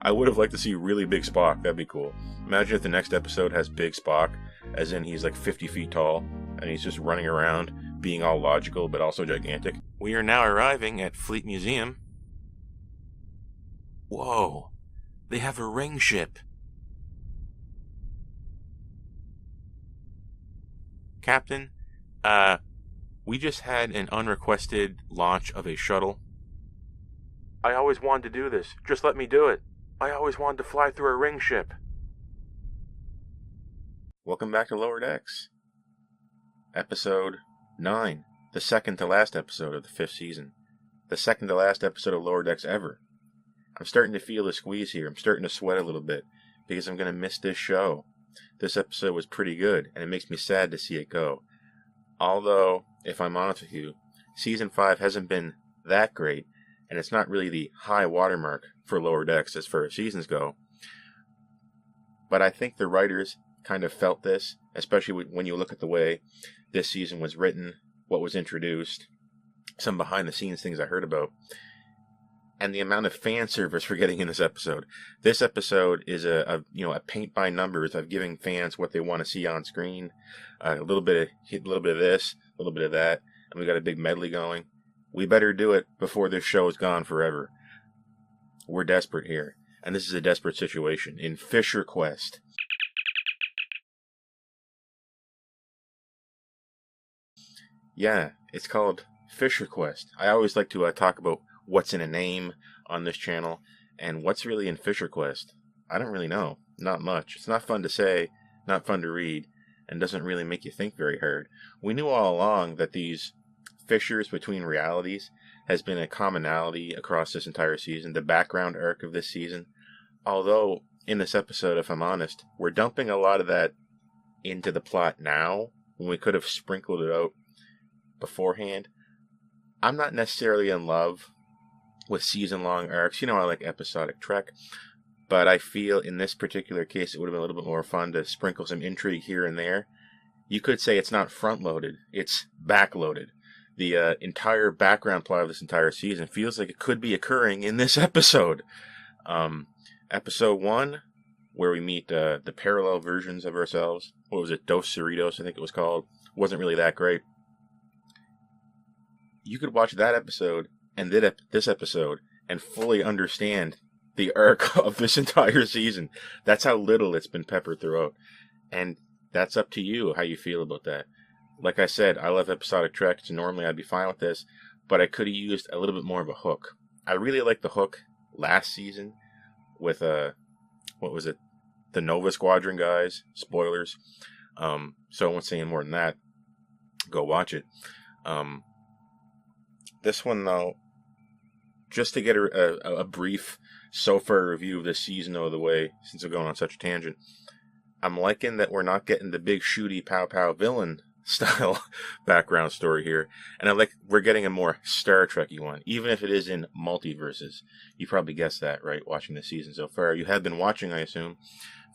I would have liked to see really big Spock. That'd be cool. Imagine if the next episode has big Spock, as in he's like 50 feet tall, and he's just running around, being all logical, but also gigantic. We are now arriving at Fleet Museum. Whoa, they have a ring ship. Captain, we just had an unrequested launch of a shuttle. I always wanted to do this. Just let me do it. I always wanted to fly through a ring ship. Welcome back to Lower Decks. Episode 9. The second to last episode of the 5th season. The second to last episode of Lower Decks ever. I'm starting to feel the squeeze here. I'm starting to sweat a little bit because I'm going to miss this show. This episode was pretty good, and it makes me sad to see it go. Although, if I'm honest with you, Season 5 hasn't been that great, and it's not really the high watermark for Lower Decks as far as seasons go. But I think the writers kind of felt this, especially when you look at the way this season was written, what was introduced, some behind-the-scenes things I heard about, and the amount of fan service we're getting in this episode. This episode is a paint by numbers of giving fans what they want to see on screen. A little bit of this, a little bit of that, and we got a big medley going. We better do it before this show is gone forever. We're desperate here, and this is a desperate situation in Fissure Quest. Yeah, it's called Fissure Quest. I always like to talk about what's in a name on this channel, and what's really in Fissure Quest. I don't really know. Not much. It's not fun to say, not fun to read, and doesn't really make you think very hard. We knew all along that these fissures between realities has been a commonality across this entire season, the background arc of this season. Although, in this episode, if I'm honest, we're dumping a lot of that into the plot now, when we could have sprinkled it out beforehand. I'm not necessarily in love with season-long arcs. You know, I like episodic Trek, but I feel in this particular case it would have been a little bit more fun to sprinkle some intrigue here and there. You could say it's not front-loaded, it's back-loaded. The entire background plot of this entire season feels like it could be occurring in this episode. Episode 1, where we meet the parallel versions of ourselves. What was it? Dos Cerritos, I think it was called. Wasn't really that great. You could watch that episode and this episode and fully understand the arc of this entire season. That's how little it's been peppered throughout. And that's up to you how you feel about that. Like I said, I love episodic Trek, so normally I'd be fine with this, but I could have used a little bit more of a hook. I really liked the hook last season with, what was it? The Nova Squadron guys. Spoilers. So I won't say any more than that. Go watch it. This one, though, just to get a brief so far review of this season out of the way, since we're going on such a tangent, I'm liking that we're not getting the big shooty pow-pow villain style background story here, and I like we're getting a more Star Trek-y one, even if it is in multiverses. You probably guessed that, right, watching this season so far. You have been watching, I assume,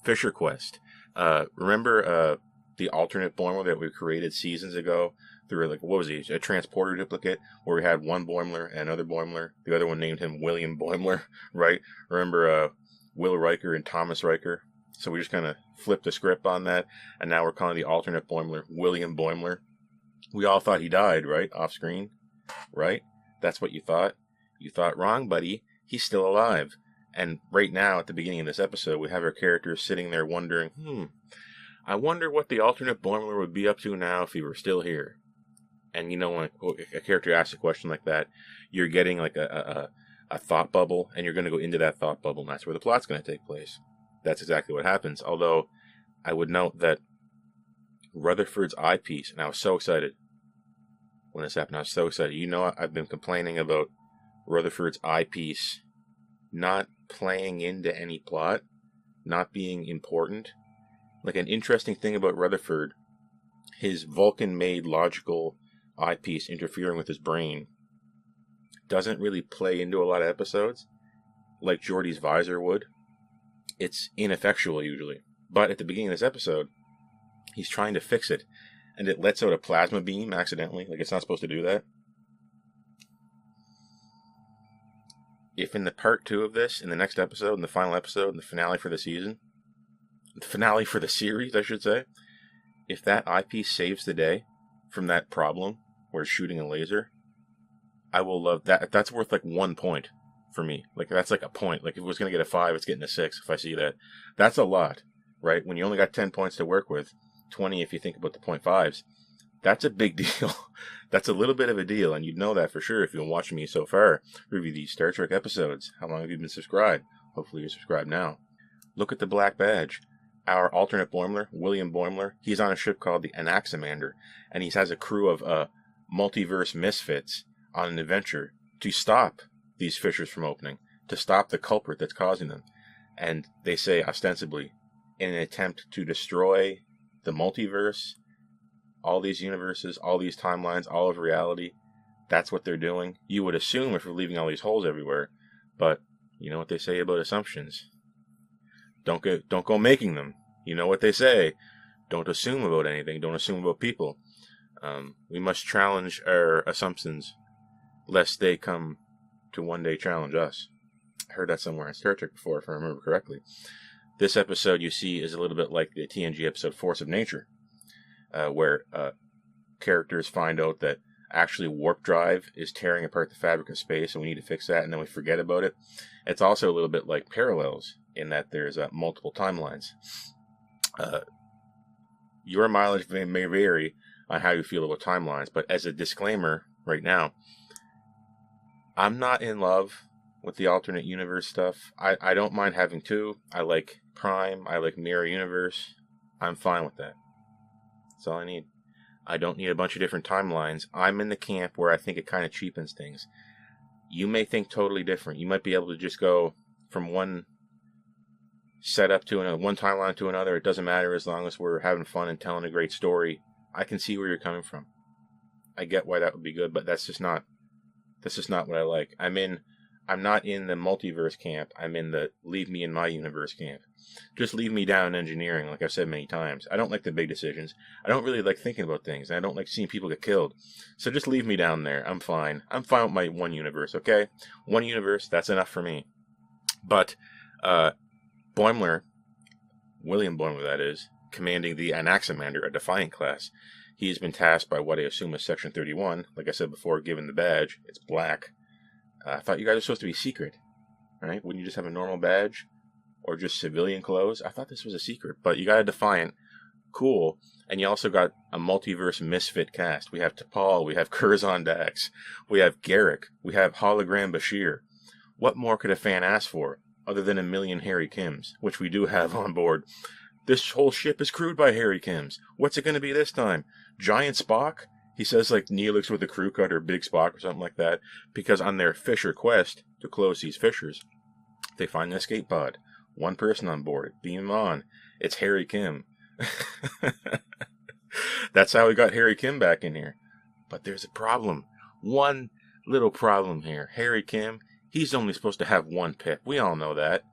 Fissure Quest. Remember the alternate Boimler that we created seasons ago? Through, like, what was he? A transporter duplicate where we had one Boimler and another Boimler. The other one named him William Boimler, right? Remember Will Riker and Thomas Riker? So we just kind of flipped the script on that, and now we're calling the alternate Boimler William Boimler. We all thought he died, right? Off screen, right? That's what you thought. You thought wrong, buddy. He's still alive. And right now, at the beginning of this episode, we have our character sitting there wondering, I wonder what the alternate Boimler would be up to now if he were still here. And you know, when a character asks a question like that, you're getting like a thought bubble, and you're going to go into that thought bubble, and that's where the plot's going to take place. That's exactly what happens. Although, I would note that Rutherford's eyepiece, and I was so excited when this happened. I was so excited. You know, I've been complaining about Rutherford's eyepiece not playing into any plot, not being important. Like, an interesting thing about Rutherford, his Vulcan-made logical eyepiece interfering with his brain doesn't really play into a lot of episodes like Geordi's visor would. It's ineffectual usually. But at the beginning of this episode, he's trying to fix it, and it lets out a plasma beam accidentally. Like, it's not supposed to do that. if in the part 2 of this, in the next episode, in the final episode, in the finale for the season, the finale for the series, I should say, if that eyepiece saves the day from that problem where it's shooting a laser, I will love that. That's worth like 1 point for me. Like, that's like a point. Like, if it was going to get a 5, it's getting a 6 if I see that. That's a lot, right? When you only got 10 points to work with, 20 if you think about the 0.5s, that's a big deal. That's a little bit of a deal, and you'd know that for sure if you've been watching me so far review these Star Trek episodes. How long have you been subscribed? Hopefully you're subscribed now. Look at the black badge. Our alternate Boimler, William Boimler, he's on a ship called the Anaximander, and he has a crew of multiverse misfits on an adventure to stop these fissures from opening, to stop the culprit that's causing them. And they say, ostensibly, in an attempt to destroy the multiverse, all these universes, all these timelines, all of reality, that's what they're doing. You would assume if we're leaving all these holes everywhere, but you know what they say about assumptions. Don't go making them. You know what they say. Don't assume about anything. Don't assume about people. We must challenge our assumptions, lest they come to one day challenge us. I heard that somewhere in Star Trek before, if I remember correctly. This episode, you see, is a little bit like the TNG episode Force of Nature, where characters find out that actually warp drive is tearing apart the fabric of space, and we need to fix that, and then we forget about it. It's also a little bit like Parallels, in that there's multiple timelines. Your mileage may vary on how you feel about timelines, but as a disclaimer right now, I'm not in love with the alternate universe stuff. I don't mind having 2. I like Prime. I like Mirror Universe. I'm fine with that. That's all I need. I don't need a bunch of different timelines. I'm in the camp where I think it kind of cheapens things. You may think totally different. You might be able to just go from one setup to another, one timeline to another. It doesn't matter as long as we're having fun and telling a great story. I can see where you're coming from. I get why that would be good, but that's just not what I like. I'm not in the multiverse camp. I'm in the leave me in my universe camp. Just leave me down in engineering, like I've said many times. I don't like the big decisions. I don't really like thinking about things. And I don't like seeing people get killed. So just leave me down there. I'm fine. I'm fine with my one universe, okay? One universe, that's enough for me. But Boimler, William Boimler that is, commanding the Anaximander, a Defiant class, he's been tasked by what I assume is Section 31. Like I said before, given the badge, it's black. I thought you guys were supposed to be secret, right? Wouldn't you just have a normal badge? Or just civilian clothes? I thought this was a secret, but you got a Defiant. Cool. And you also got a multiverse misfit cast. We have T'Pol, we have Curzon Dax, we have Garak, we have hologram Bashir. What more could a fan ask for, other than a million Harry Kims, which we do have on board? This whole ship is crewed by Harry Kims. What's it going to be this time? Giant Spock? He says like Neelix with a crew cut or Big Spock or something like that, because on their Fissure quest to close these fissures, they find an escape pod. One person on board. Beam him on. It's Harry Kim. That's how we got Harry Kim back in here. But there's a problem. One little problem here. Harry Kim, he's only supposed to have 1 pip. We all know that.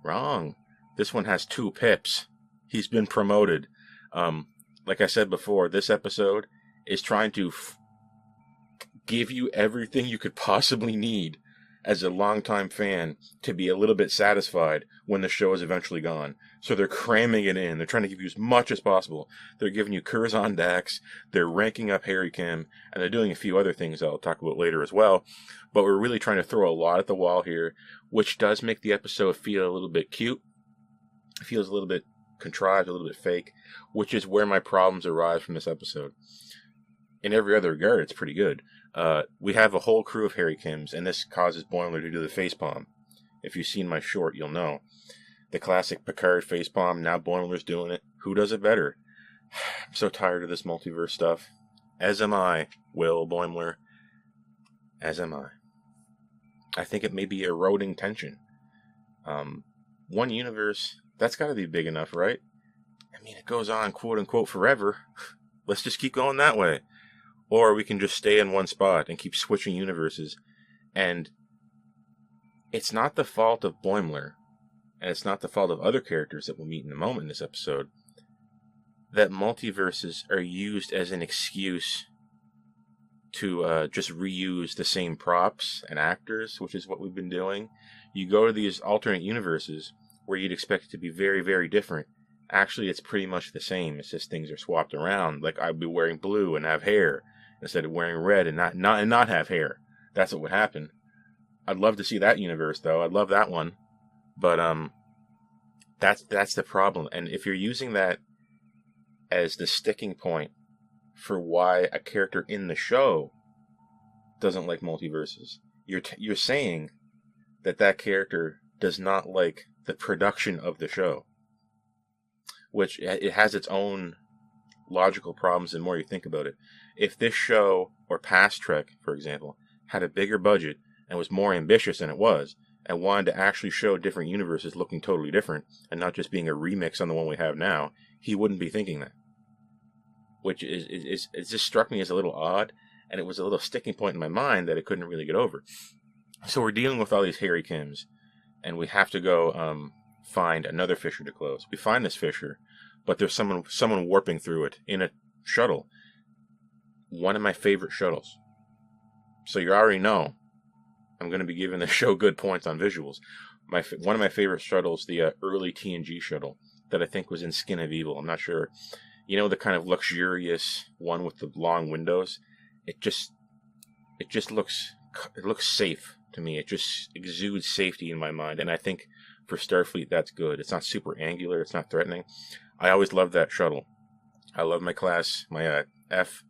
Wrong. This one has 2 pips. He's been promoted. Like I said before, this episode is trying to give you everything you could possibly need as a longtime fan to be a little bit satisfied when the show is eventually gone. So they're cramming it in. They're trying to give you as much as possible. They're giving you Curzon Dax. They're ranking up Harry Kim. And they're doing a few other things I'll talk about later as well. But we're really trying to throw a lot at the wall here, which does make the episode feel a little bit cute. It feels a little bit contrived, a little bit fake, which is where my problems arise from this episode. In every other regard, it's pretty good. We have a whole crew of Harry Kims, and this causes Boimler to do the facepalm. If you've seen my short, you'll know. The classic Picard facepalm, now Boimler's doing it. Who does it better? I'm so tired of this multiverse stuff. As am I, Will Boimler. As am I. I think it may be eroding tension. One universe, that's got to be big enough, right? I mean, it goes on, quote-unquote, forever. Let's just keep going that way. Or we can just stay in one spot and keep switching universes. And it's not the fault of Boimler, and it's not the fault of other characters that we'll meet in a moment in this episode, that multiverses are used as an excuse to just reuse the same props and actors, which is what we've been doing. You go to these alternate universes where you'd expect it to be very, very different. Actually, it's pretty much the same. It's just things are swapped around. Like I'd be wearing blue and have hair instead of wearing red and not have hair. That's what would happen. I'd love to see that universe, though. I'd love that one. But that's the problem. And if you're using that as the sticking point for why a character in the show doesn't like multiverses, you're saying that character does not like the production of the show, which it has its own logical problems the more you think about it. If this show, or past Trek, for example, had a bigger budget and was more ambitious than it was, and wanted to actually show different universes looking totally different, and not just being a remix on the one we have now, he wouldn't be thinking that. Which it just struck me as a little odd, and it was a little sticking point in my mind that I couldn't really get over. So we're dealing with all these Harry Kims, and we have to go find another fissure to close. We find this fissure, but there's someone warping through it in a shuttle. One of my favorite shuttles. So you already know I'm going to be giving the show good points on visuals. One of my favorite shuttles, the early TNG shuttle that I think was in Skin of Evil. I'm not sure. You know, the kind of luxurious one with the long windows. It just looks safe to me. It just exudes safety in my mind, and I think for Starfleet that's good. It's not super angular. It's not threatening. I always loved that shuttle. I love my F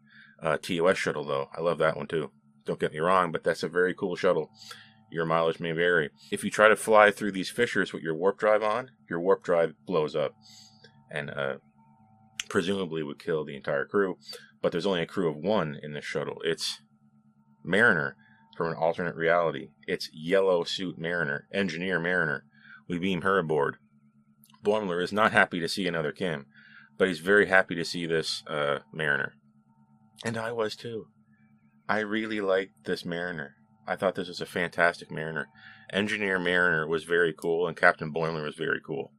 TOS shuttle though. I love that one too. Don't get me wrong, but that's a very cool shuttle. Your mileage may vary. If you try to fly through these fissures with your warp drive on, your warp drive blows up, and presumably would kill the entire crew. But there's only a crew of one in this shuttle. It's Mariner from an alternate reality. It's Yellow Suit Mariner, Engineer Mariner. We beam her aboard. Boimler is not happy to see another Kim, but he's very happy to see this Mariner. And I was too. I really liked this Mariner. I thought this was a fantastic Mariner. Engineer Mariner was very cool, and Captain Boimler was very cool.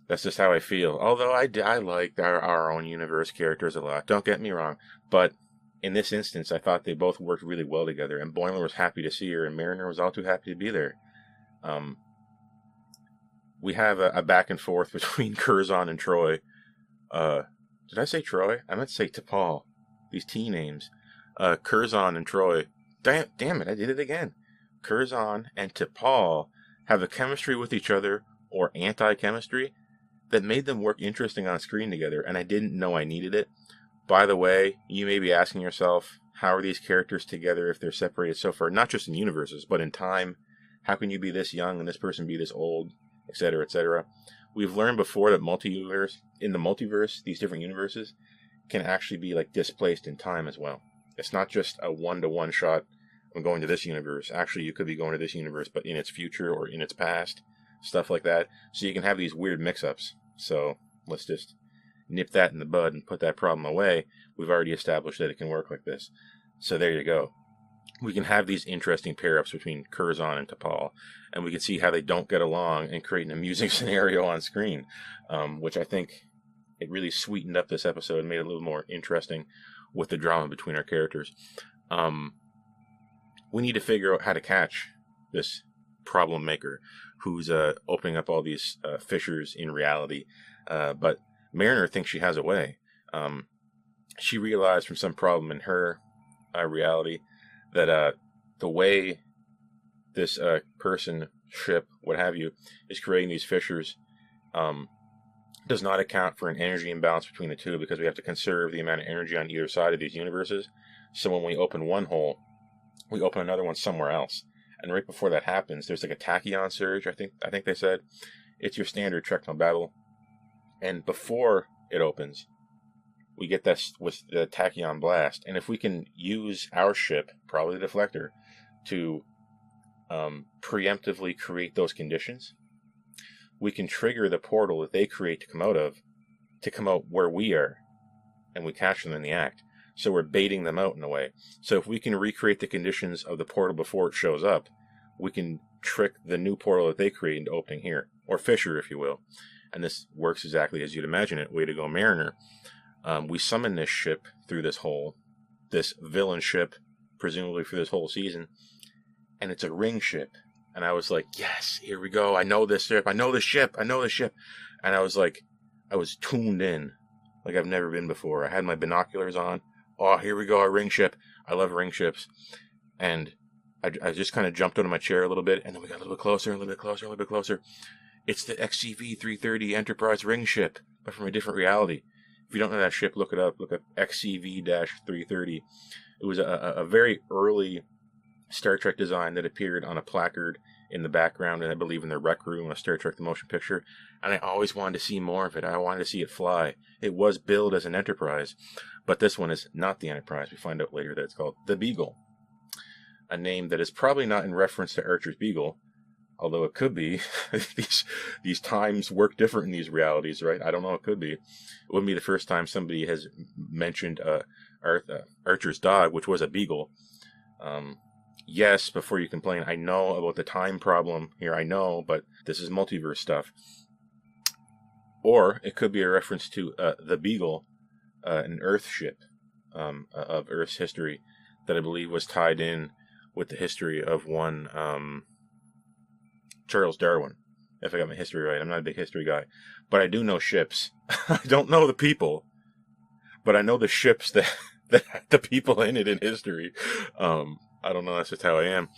That's just how I feel. Although I liked our own universe characters a lot. Don't get me wrong. But in this instance, I thought they both worked really well together. And Boimler was happy to see her, and Mariner was all too happy to be there. We have a back and forth between Curzon and Troy. Did I say Troy? I meant to say T'Pol. These T names. Curzon and Troy. Damn it, I did it again. Curzon and T'Pol have a chemistry with each other, or anti-chemistry, that made them work interesting on screen together, and I didn't know I needed it. By the way, you may be asking yourself, how are these characters together if they're separated so far? Not just in universes, but in time. How can you be this young and this person be this old, etc., etc.? We've learned before that in the multiverse, these different universes can actually be like displaced in time as well. It's not just a one-to-one shot, I'm going to this universe. Actually, you could be going to this universe, but in its future or in its past, stuff like that. So you can have these weird mix-ups. So let's just nip that in the bud and put that problem away. We've already established that it can work like this. So there you go. We can have these interesting pair-ups between Curzon and T'Pol, and we can see how they don't get along and create an amusing scenario on screen, which I think it really sweetened up this episode and made it a little more interesting with the drama between our characters. We need to figure out how to catch this problem maker who's opening up all these fissures in reality. But Mariner thinks she has a way. She realized from some problem in her reality that the way this person, ship, what have you, is creating these fissures does not account for an energy imbalance between the two, because we have to conserve the amount of energy on either side of these universes. So when we open one hole, we open another one somewhere else. And right before that happens, there's like a tachyon surge, I think they said. It's your standard Trekno battle. And before it opens, we get this with the tachyon blast. And if we can use our ship, probably the deflector, to preemptively create those conditions, we can trigger the portal that they create to come out where we are, and we catch them in the act. So we're baiting them out in a way. So if we can recreate the conditions of the portal before it shows up, we can trick the new portal that they create into opening here, or fissure, if you will. And this works exactly as you'd imagine it. Way to go, Mariner. We summon this ship through this hole, this villain ship, presumably for this whole season, and it's a ring ship. And I was like, yes, here we go. I know this ship. I know this ship. I know this ship. And I was like, I was tuned in like I've never been before. I had my binoculars on. Oh, here we go, a ring ship. I love ring ships. And I just kind of jumped out of my chair a little bit, and then we got a little bit closer, a little bit closer, a little bit closer. It's the XCV-330 Enterprise ring ship, but from a different reality. If you don't know that ship, look it up. Look up XCV-330. It was a very early Star Trek design that appeared on a placard in the background, and I believe in the rec room of Star Trek The Motion Picture. And I always wanted to see more of it. I wanted to see it fly. It was billed as an Enterprise, but this one is not the Enterprise. We find out later that it's called the Beagle, a name that is probably not in reference to Archer's Beagle, although it could be. these times work different in these realities, right? I don't know. It could be. It wouldn't be the first time somebody has mentioned Archer's dog, which was a Beagle. Yes, before you complain, I know about the time problem here. I know, but this is multiverse stuff. Or it could be a reference to the Beagle, an Earth ship of Earth's history that I believe was tied in with the history of one Charles Darwin. If I got my history right, I'm not a big history guy, but I do know ships. I don't know the people, but I know the ships that had the people in it in history. I don't know. That's just how I am.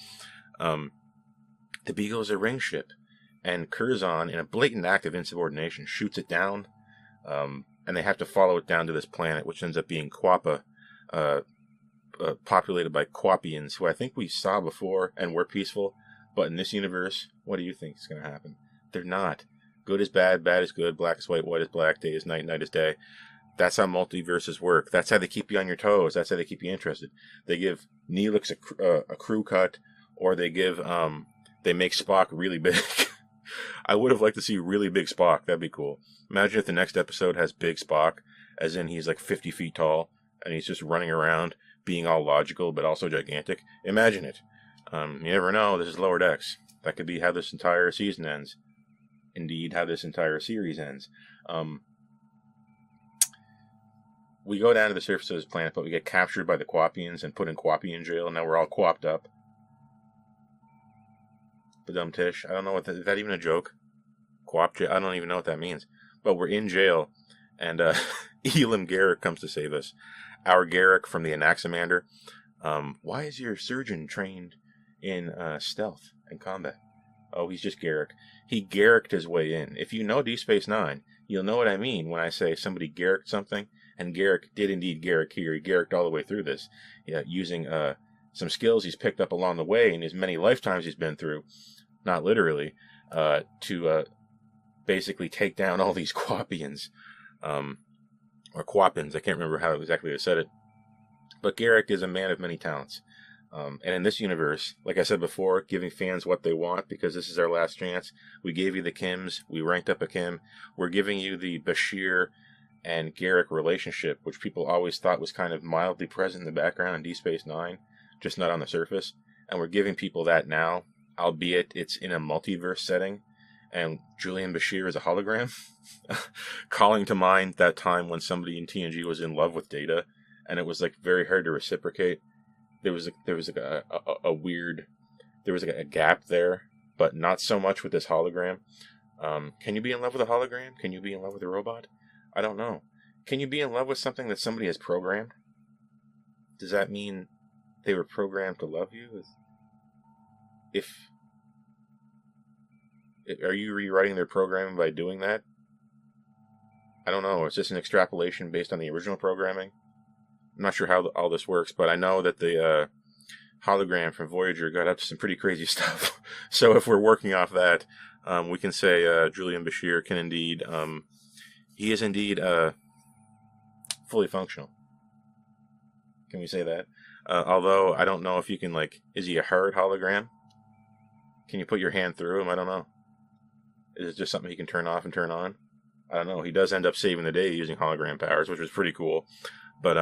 The Beagle is a ring ship, and Curzon, in a blatant act of insubordination, shoots it down, and they have to follow it down to this planet, which ends up being Quappa, populated by Quapians, who I think we saw before and were peaceful. But in this universe, what do you think is going to happen? They're not. Good is bad, bad is good, black is white, white is black, day is night, night is day. That's how multiverses work. That's how they keep you on your toes. That's how they keep you interested. They give Neelix a crew cut, or they give they make Spock really big. I would have liked to see really big Spock. That'd be cool. Imagine if the next episode has big Spock, as in he's like 50 feet tall, and he's just running around being all logical but also gigantic. Imagine it. You never know. This is Lower Decks. That could be how this entire season ends. Indeed, how this entire series ends. We go down to the surface of this planet, but we get captured by the Quapians and put in Quapian jail, and now we're all quapped up. Badum tish. I don't know is that even a joke? Quap jail? I don't even know what that means. But we're in jail, and Elim Garak comes to save us. Our Garak from the Anaximander. Why is your surgeon trained in stealth and combat? Oh, he's just Garak. He Garaked his way in. If you know Deep Space Nine, you'll know what I mean when I say somebody Garaked something. And Garak did indeed Garak here. He Garaked all the way through this, using some skills he's picked up along the way in his many lifetimes he's been through, not literally, to basically take down all these Quapians, or Quapins. I can't remember how exactly I said it. But Garak is a man of many talents. And in this universe, like I said before, giving fans what they want, because this is our last chance. We gave you the Kims. We ranked up a Kim. We're giving you the Bashir and Garak relationship, which people always thought was kind of mildly present in the background in Deep Space Nine, just not on the surface. And we're giving people that now, albeit it's in a multiverse setting. And Julian Bashir is a hologram, calling to mind that time when somebody in TNG was in love with Data, and it was like very hard to reciprocate. There was a weird, there was like a gap there, but not so much with this hologram. Can you be in love with a hologram? Can you be in love with a robot? I don't know. Can you be in love with something that somebody has programmed? Does that mean they were programmed to love you? Are you rewriting their programming by doing that? I don't know. Is this an extrapolation based on the original programming? I'm not sure how all this works, but I know that the hologram from Voyager got up to some pretty crazy stuff. So if we're working off that, we can say Julian Bashir can indeed... he is indeed fully functional. Can we say that? Although, I don't know if you can, is he a hard hologram? Can you put your hand through him? I don't know. Is it just something he can turn off and turn on? I don't know. He does end up saving the day using hologram powers, which was pretty cool. But,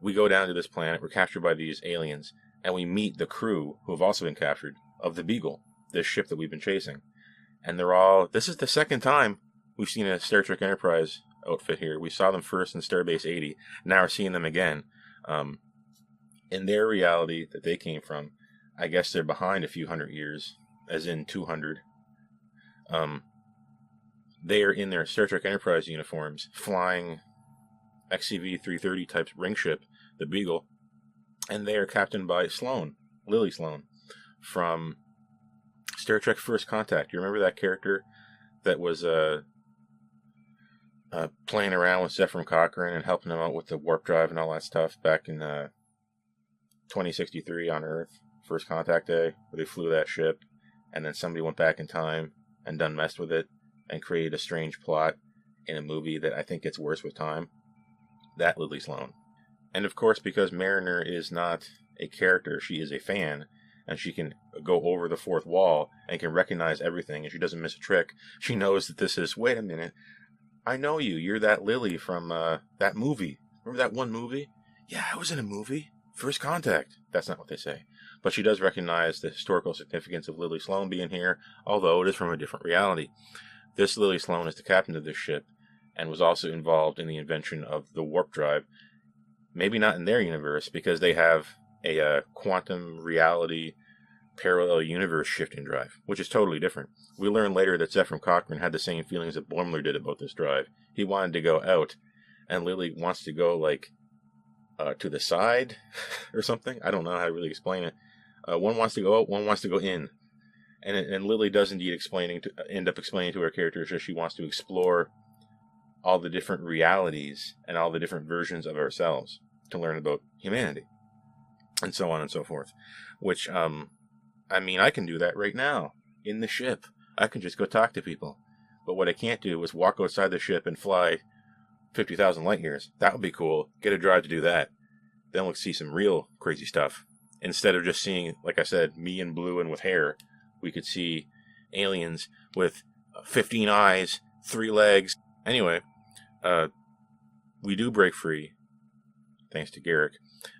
we go down to this planet, we're captured by these aliens, and we meet the crew, who have also been captured, of the Beagle, this ship that we've been chasing. And they're all... This is the second time we've seen a Star Trek Enterprise outfit here. We saw them first in Starbase 80. Now we're seeing them again. In their reality that they came from, I guess they're behind a few hundred years, as in 200. They are in their Star Trek Enterprise uniforms, flying XCV-330 type ring ship, the Beagle, and they are captained by Sloane, Lily Sloane, from Star Trek First Contact. You remember that character that was playing around with Zefram Cochrane and helping him out with the warp drive and all that stuff back in 2063 on Earth, First Contact Day, where they flew that ship, and then somebody went back in time and done messed with it and created a strange plot in a movie that I think gets worse with time. That Lily Sloane. And of course, because Mariner is not a character, she is a fan, and she can go over the fourth wall and can recognize everything, and she doesn't miss a trick. She knows that this is, wait a minute, I know you. You're that Lily from that movie. Remember that one movie? Yeah, I was in a movie. First Contact. That's not what they say. But she does recognize the historical significance of Lily Sloane being here, although it is from a different reality. This Lily Sloane is the captain of this ship, and was also involved in the invention of the warp drive. Maybe not in their universe, because they have a quantum reality parallel universe shifting drive, which is totally different. We learn later that Zefram Cochrane had the same feelings that Boimler did about this drive. He wanted to go out, and Lily wants to go, like, to the side, or something. I don't know how to really explain it. One wants to go out, one wants to go in. And Lily does indeed end up explaining to her characters that she wants to explore all the different realities and all the different versions of ourselves to learn about humanity, and so on and so forth. Which, I mean, I can do that right now, in the ship. I can just go talk to people. But what I can't do is walk outside the ship and fly 50,000 light years. That would be cool. Get a drive to do that. Then we'll see some real crazy stuff. Instead of just seeing, like I said, me in blue and with hair, we could see aliens with 15 eyes, 3 legs. Anyway, we do break free, thanks to Garak,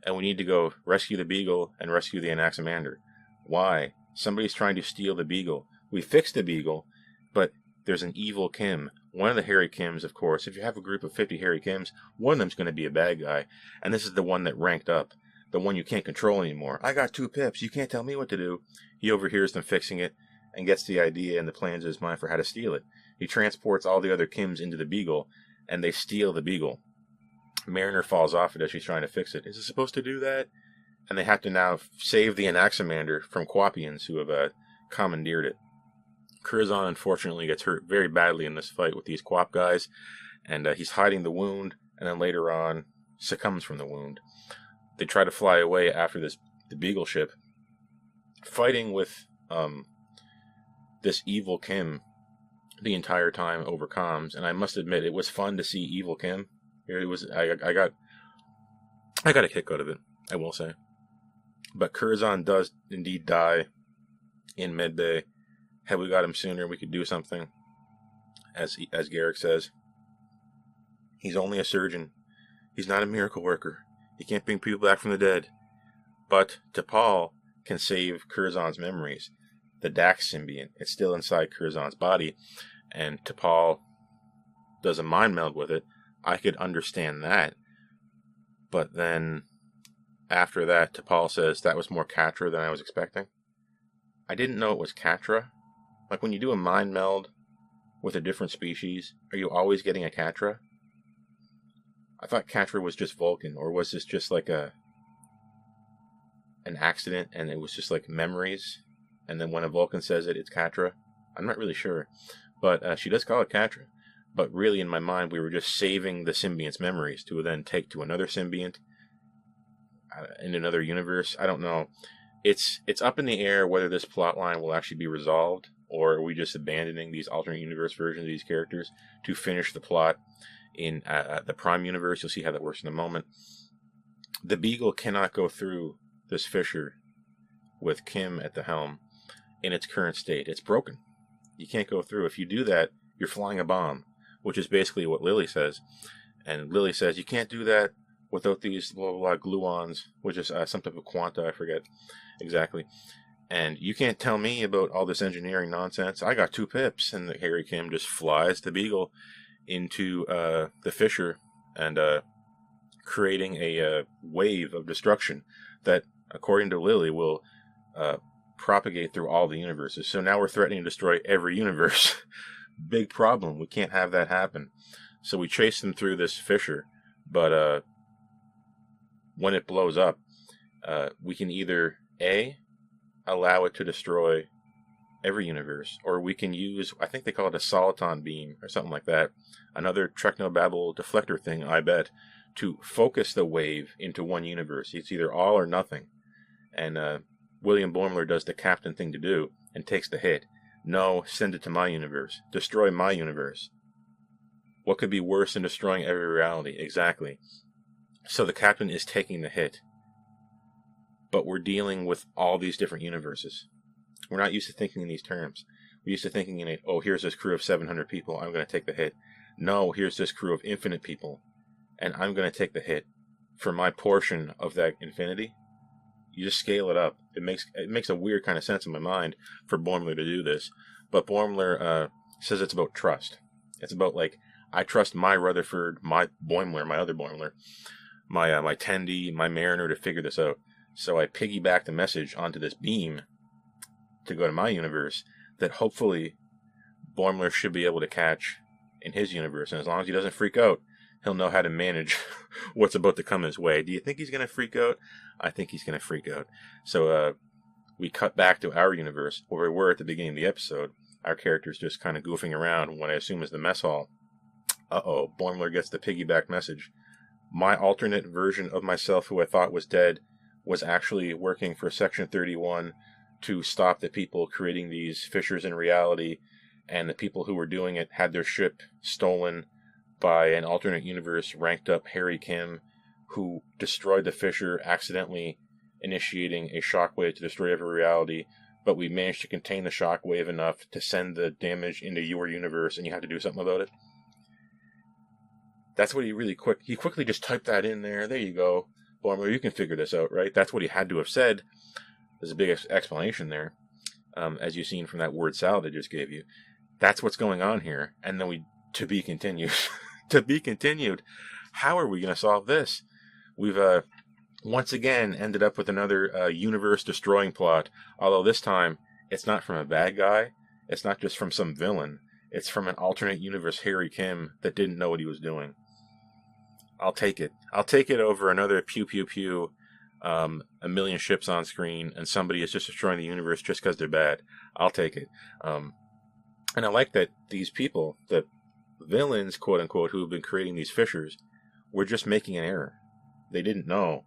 and we need to go rescue the Beagle and rescue the Anaximander. Why? Somebody's trying to steal the Beagle. We fixed the Beagle, but there's an evil Kim. One of the Harry Kims, of course. If you have a group of 50 Harry Kims, one of them's going to be a bad guy, and this is the one that ranked up. The one you can't control anymore. I got 2 pips. You can't tell me what to do. He overhears them fixing it and gets the idea and the plans in his mind for how to steal it. He transports all the other Kims into the Beagle, and they steal the Beagle. Mariner falls off it as she's trying to fix it. Is it supposed to do that? And they have to now save the Anaximander from Quapians who have commandeered it. Curzon, unfortunately, gets hurt very badly in this fight with these Quap guys, and he's hiding the wound, and then later on succumbs from the wound. They try to fly away after the Beagle ship, fighting with this evil Kim the entire time over comms. And I must admit, it was fun to see evil Kim. It was I got a kick out of it, I will say. But Curzon does indeed die in medbay. Had we got him sooner, we could do something. As Garak says, he's only a surgeon. He's not a miracle worker. He can't bring people back from the dead. But T'Pol can save Curzon's memories. The Dax symbiont, it's still inside Curzon's body, and T'Pol does a mind meld with it. I could understand that. But then, after that, T'Pol says that was more Catra than I was expecting. I didn't know it was Catra. Like, when you do a mind meld with a different species, are you always getting a Catra? I thought Catra was just Vulcan, or was this just like an accident, and it was just like memories, and then when a Vulcan says it, it's Catra? I'm not really sure, but she does call it Catra. But really, in my mind, we were just saving the symbiont's memories to then take to another symbiont in another universe. I don't know. It's up in the air whether this plot line will actually be resolved, or are we just abandoning these alternate universe versions of these characters to finish the plot in the Prime universe. You'll see how that works in a moment. The Beagle cannot go through this fissure with Kim at the helm in its current state. It's broken. You can't go through. If you do that, you're flying a bomb, which is basically what Lily says. And Lily says, you can't do that without these blah, blah, blah gluons, which is some type of quanta, I forget exactly. And you can't tell me about all this engineering nonsense. I got 2 pips. And Harry Kim just flies the Beagle into the fissure and creating a wave of destruction that, according to Lily, will propagate through all the universes. So now we're threatening to destroy every universe. Big problem. We can't have that happen. So we chase them through this fissure, but when it blows up, we can either A, allow it to destroy every universe, or we can use, I think they call it a soliton beam or something like that, another Technobabble deflector thing, I bet, to focus the wave into one universe. It's either all or nothing. And William Boimler does the captain thing to do and takes the hit. No, send it to my universe. Destroy my universe. What could be worse than destroying every reality? Exactly. So the captain is taking the hit. But we're dealing with all these different universes. We're not used to thinking in these terms. We're used to thinking in here's this crew of 700 people, I'm going to take the hit. No, here's this crew of infinite people, and I'm going to take the hit for my portion of that infinity. You just scale it up. It makes a weird kind of sense in my mind for Boimler to do this. But Boimler says it's about trust. It's about, like, I trust my Rutherford, my Boimler, my other Boimler, my Tendi, my Mariner to figure this out. So I piggyback the message onto this beam to go to my universe that hopefully Boimler should be able to catch in his universe. And as long as he doesn't freak out, he'll know how to manage what's about to come his way. Do you think he's going to freak out? I think he's going to freak out. So we cut back to our universe, where we were at the beginning of the episode. Our character's just kind of goofing around what I assume is the mess hall. Uh-oh, Boimler gets the piggyback message. My alternate version of myself, who I thought was dead, was actually working for Section 31 to stop the people creating these fissures in reality, and the people who were doing it had their ship stolen by an alternate universe ranked up Harry Kim, who destroyed the fissure, accidentally initiating a shockwave to destroy every reality, but we managed to contain the shockwave enough to send the damage into your universe, and you have to do something about it. That's what he quickly just typed that in there. There you go. Boimler, you can figure this out, right? That's what he had to have said. There's a big explanation there, as you've seen from that word salad I just gave you. That's what's going on here. And then to be continued. To be continued. How are we going to solve this? We've once again ended up with another universe-destroying plot, although this time it's not from a bad guy. It's not just from some villain. It's from an alternate universe Harry Kim that didn't know what he was doing. I'll take it. I'll take it over another pew pew pew, a million ships on screen, and somebody is just destroying the universe just because they're bad. I'll take it. And I like that these people, the villains, quote unquote, who have been creating these fissures, were just making an error. They didn't know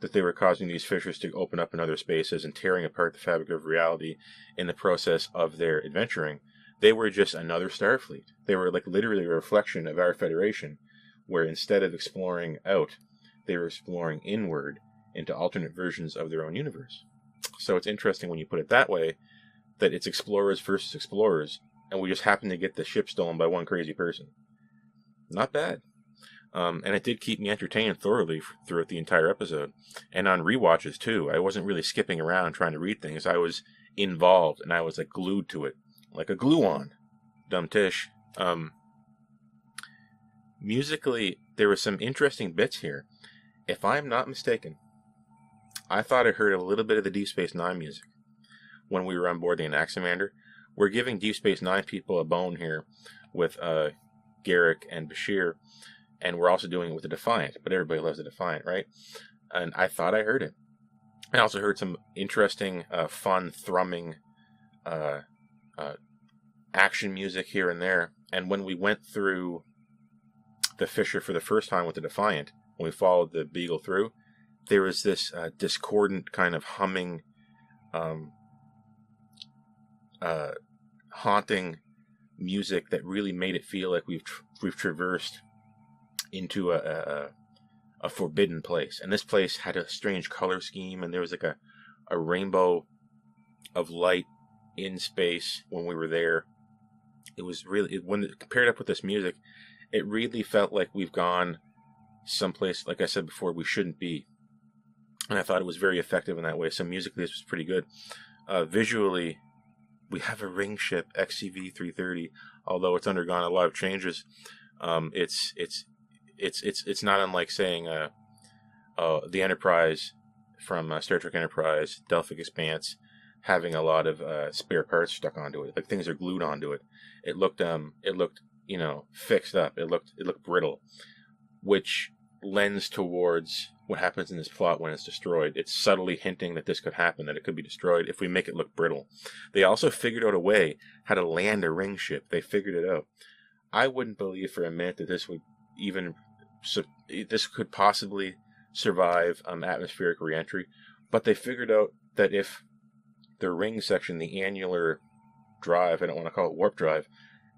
that they were causing these fissures to open up in other spaces and tearing apart the fabric of reality in the process of their adventuring. They were just another Starfleet. They were like literally a reflection of our Federation, where instead of exploring out, they were exploring inward into alternate versions of their own universe. So it's interesting when you put it that way, that it's explorers versus explorers, and we just happen to get the ship stolen by one crazy person. Not bad. And it did keep me entertained thoroughly throughout the entire episode. And on rewatches, too. I wasn't really skipping around trying to read things. I was involved, and I was like glued to it. Like a glue-on. Dumb Tish. Musically, there were some interesting bits here. If I'm not mistaken, I thought I heard a little bit of the Deep Space Nine music when we were on board the Anaximander. We're giving Deep Space Nine people a bone here with Garak and Bashir, and we're also doing it with the Defiant, but everybody loves the Defiant, right? And I thought I heard it. I also heard some interesting, fun, thrumming action music here and there. And when we went through the fissure for the first time with the Defiant, when we followed the Beagle through, there was this discordant kind of humming, haunting music that really made it feel like we've traversed into a forbidden place. And this place had a strange color scheme, and there was like a rainbow of light in space when we were there. It was really, when compared up with this music, it really felt like we've gone someplace, like I said before, we shouldn't be. And I thought it was very effective in that way. So musically, this was pretty good. Visually, we have a ring ship, XCV-330, although it's undergone a lot of changes. It's not unlike saying the Enterprise from Star Trek Enterprise, Delphic Expanse, having a lot of spare parts stuck onto it, like things are glued onto it. It looked fixed up. It looked brittle, which lends towards what happens in this plot when it's destroyed. It's subtly hinting that this could happen, that it could be destroyed if we make it look brittle. They also figured out a way how to land a ring ship. They figured it out. I wouldn't believe for a minute that this could possibly survive atmospheric reentry, but they figured out that if the ring section, the annular drive, I don't want to call it warp drive,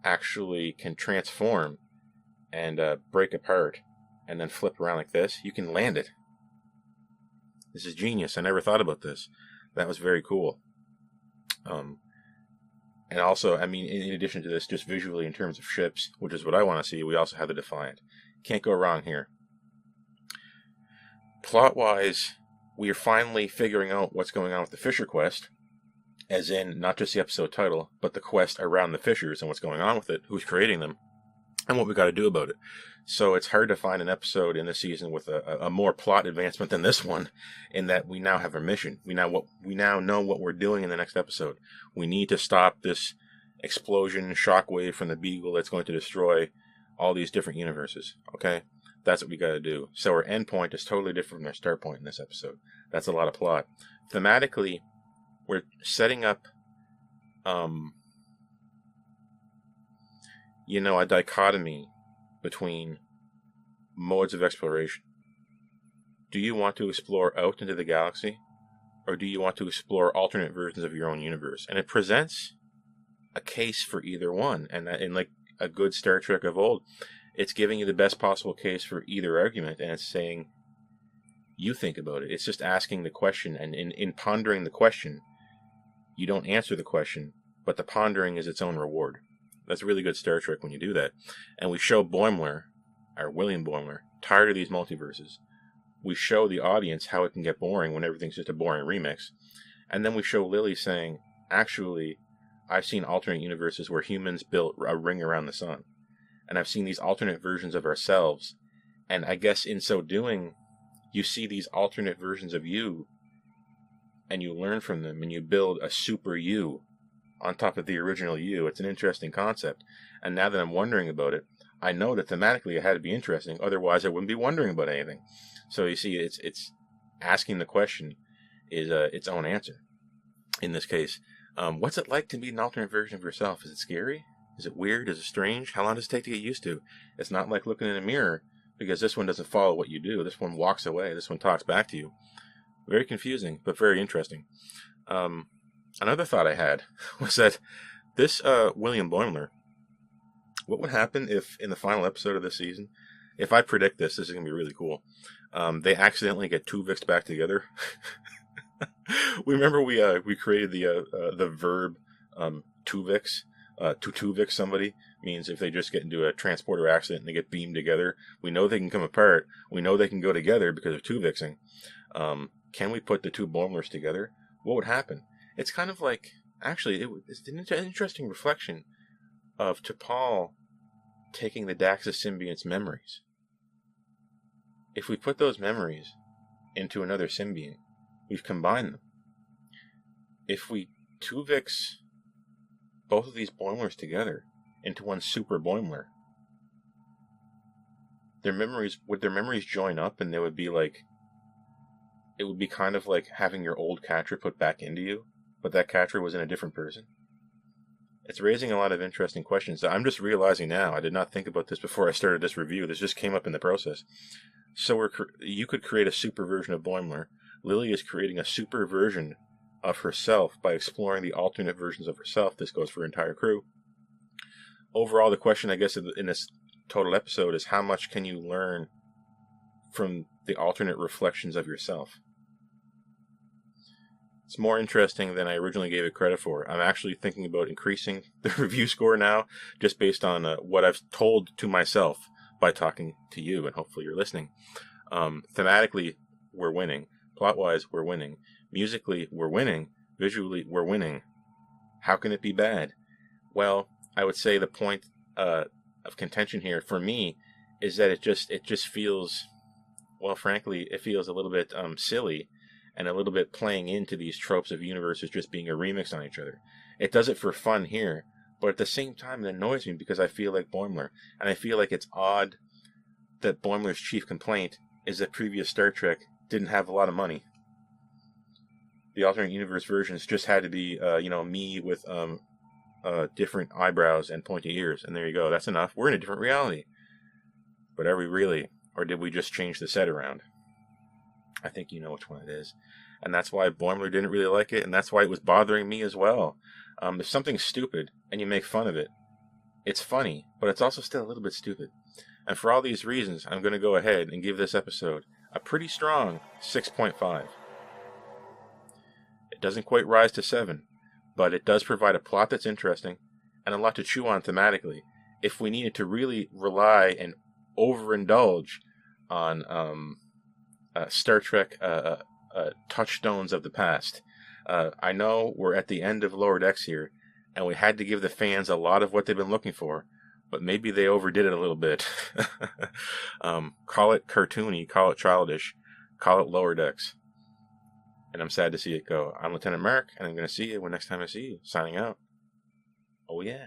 actually can transform and break apart and then flip around like this, you can land it. This is genius. I never thought about this. That was very cool. And also, I mean, in addition to this, just visually in terms of ships, which is what I want to see, we also have the Defiant. Can't go wrong here. Plot-wise, we are finally figuring out what's going on with the Fissure quest, as in not just the episode title, but the quest around the Fissures and what's going on with it, who's creating them, and what we got to do about it. So it's hard to find an episode in this season with a more plot advancement than this one, in that we now have a mission. We now know what we're doing in the next episode. We need to stop this explosion shockwave from the Beagle that's going to destroy all these different universes. Okay? That's what we got to do. So our end point is totally different from our start point in this episode. That's a lot of plot. Thematically, we're setting up a dichotomy between modes of exploration. Do you want to explore out into the galaxy, or do you want to explore alternate versions of your own universe? And it presents a case for either one. And in like a good Star Trek of old, it's giving you the best possible case for either argument, and it's saying, you think about it. It's just asking the question, and in pondering the question, you don't answer the question, but the pondering is its own reward. That's really good Star Trek when you do that. And we show Boimler, or William Boimler, tired of these multiverses. We show the audience how it can get boring when everything's just a boring remix. And then we show Lily saying, actually, I've seen alternate universes where humans built a ring around the sun. And I've seen these alternate versions of ourselves. And I guess in so doing, you see these alternate versions of you, and you learn from them, and you build a super you on top of the original you. It's an interesting concept. And now that I'm wondering about it, I know that thematically it had to be interesting. Otherwise, I wouldn't be wondering about anything. So you see, it's asking the question is its own answer. In this case, what's it like to be an alternate version of yourself? Is it scary? Is it weird? Is it strange? How long does it take to get used to? It's not like looking in a mirror, because this one doesn't follow what you do. This one walks away. This one talks back to you. Very confusing, but very interesting. Another thought I had was that this William Boimler, what would happen if in the final episode of this season, if I predict this is going to be really cool, they accidentally get Tuvix back together. We remember we created the verb Tuvix. To Tuvix somebody means if they just get into a transporter accident and they get beamed together. We know they can come apart. We know they can go together because of Tuvixing. Can we put the two Boimlers together? What would happen? It's kind of like, actually, it's an interesting reflection of T'Pol taking the Dax's symbiont's memories. If we put those memories into another symbiont, we've combined them. If we Tuvix both of these Boimlers together into one super Boimler, would their memories join up, and they would be like, it would be kind of like having your old Catra put back into you, but that Catra was in a different person. It's raising a lot of interesting questions. I'm just realizing now, I did not think about this before I started this review. This just came up in the process. So you could create a super version of Boimler. Lily is creating a super version of herself by exploring the alternate versions of herself. This goes for her entire crew. Overall, the question, I guess, in this total episode is how much can you learn from the alternate reflections of yourself? It's more interesting than I originally gave it credit for. I'm actually thinking about increasing the review score now, just based on what I've told to myself by talking to you, and hopefully you're listening. Thematically, we're winning. Plot-wise, we're winning. Musically, we're winning. Visually, we're winning. How can it be bad? Well, I would say the point of contention here for me is that it just feels, well, frankly, it feels a little bit silly and a little bit playing into these tropes of universes just being a remix on each other. It does it for fun here, but at the same time, it annoys me because I feel like Boimler, and I feel like it's odd that Boimler's chief complaint is that previous Star Trek didn't have a lot of money. The alternate universe versions just had to be, me with different eyebrows and pointy ears, and there you go. That's enough. We're in a different reality. But are we really? Or did we just change the set around? I think you know which one it is. And that's why Boimler didn't really like it, and that's why it was bothering me as well. If something's stupid and you make fun of it, it's funny, but it's also still a little bit stupid. And for all these reasons, I'm going to go ahead and give this episode a pretty strong 6.5. It doesn't quite rise to 7, but it does provide a plot that's interesting and a lot to chew on thematically if we needed to really rely and overindulge on Star Trek touchstones of the past. I know we're at the end of Lower Decks here, and we had to give the fans a lot of what they've been looking for, but maybe they overdid it a little bit. Call it cartoony, call it childish, call it Lower Decks. And I'm sad to see it go. I'm Lieutenant Mark, and I'm going to see you when next time I see you. Signing out. Oh yeah.